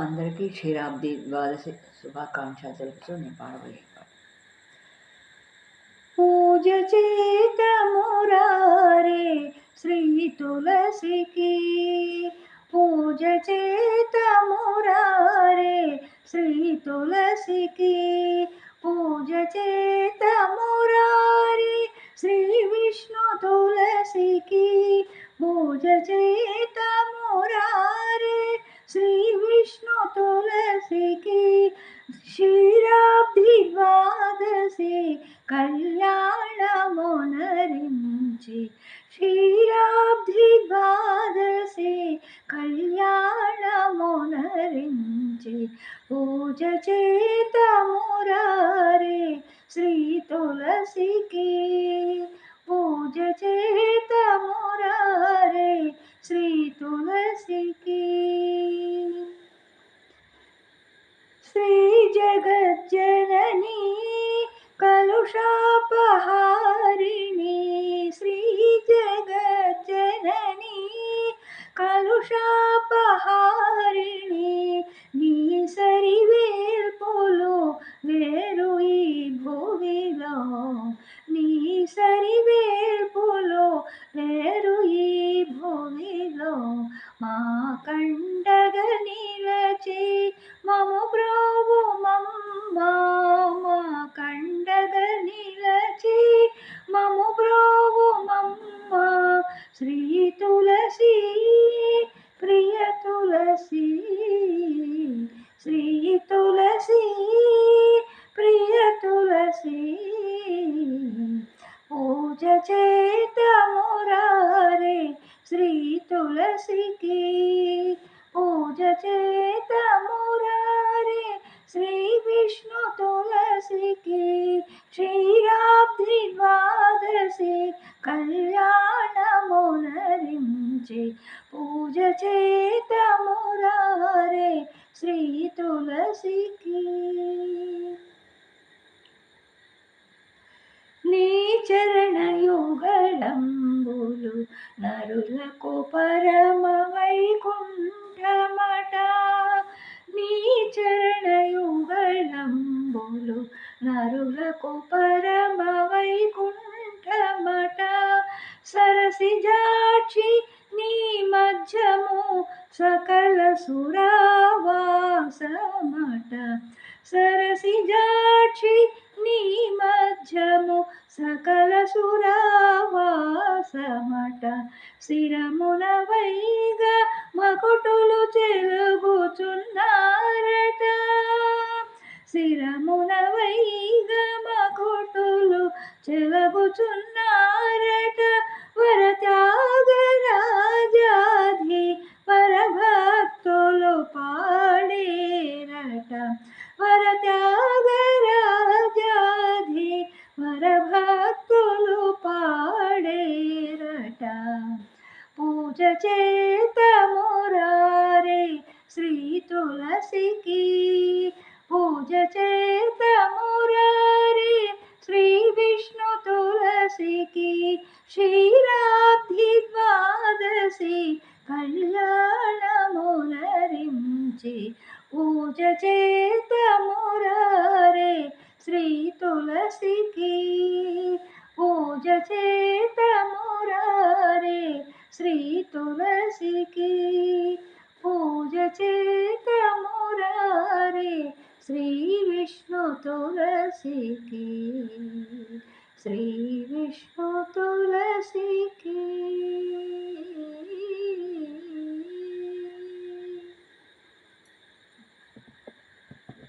అందరికీ క్షీరాబ్ది ద్వాదశి శుభాకాంక్షలు తెలుపుతూ నేను పాడబోయే పాట. పూజ చేత మురారే శ్రీ తులసికి, పూజ చేత మురారే శ్రీ తులసికి, పూజ చేత మురారే శ్రీ విష్ణు తులసికి, పూజ చేత మురారే శ్రీ విష్ణు తులసికి, క్షీరాబ్ది ద్వాదశి కళ్యాణమునరించి, క్షీరాబ్ది ద్వాదశి కళ్యాణమునరించి, పూజ చేత మురారే శ్రీ తులసికి, పూజ చేత మురారే శ్రీ తులసికి. శ్రీ జగజ్జననీ కలుషాపహారిణి, శ్రీ జగజ్జననీ కలుషాపహారిణి, నీ సరివేల్పులు వేరు ఈ భూమిలో, నీ సరివేల్పులు వేరు ఈ భూమిలో, మా కండగ నిలచి మము బ్రోవు మమ్మా, మా కండగ నిలచి మము బ్రోవు మమ్మా, శ్రీ తులసి ప్రియ తులసి, శ్రీ తులసి ప్రియ తులసి, పూజ చేత మురారే శ్రీ తులసికి, పూజ చేత మురారే శ్రీ విష్ణు తులసికి, క్షీరాబ్ది ద్వాదశి కళ్యాణమునరించి, పూజ చేత మురారే శ్రీ తులసికి. నీ చరణయుగళంబులు నరులకు పరమ వైకుంఠమట, నీ చరణయుగళంబులు నరులకు పరమ వైకుంఠమట, సరసిజాక్షి నీ మధ్యము సకల సురావాసమట, సరసిజాక్షి నీ మధ్యము సకల సురావాసమట, శిరమున వైగ మకుటులు చెలుగుచున్నారట, శిరమున వైగ మకుటులు చెలుగుచున్నారట, వరత్యాగరాజాధి పరభక్తులు పాడేరట, వరత్యాగరాజాధి వరభక్తులు పాడేరట, పూజ చేత మురారే శ్రీ తులసికి, పూజ చేత మురారే శ్రీ విష్ణు తులసికి, క్షీరాబ్ది ద్వాదశి కళ్యాణమునరించి, పూజ చేత మురారే శ్రీ తులసికి, పూజ చేత మురారే శ్రీ తులసికి, పూజ చేత మురారే శ్రీ విష్ణు తులసికి, శ్రీ విష్ణు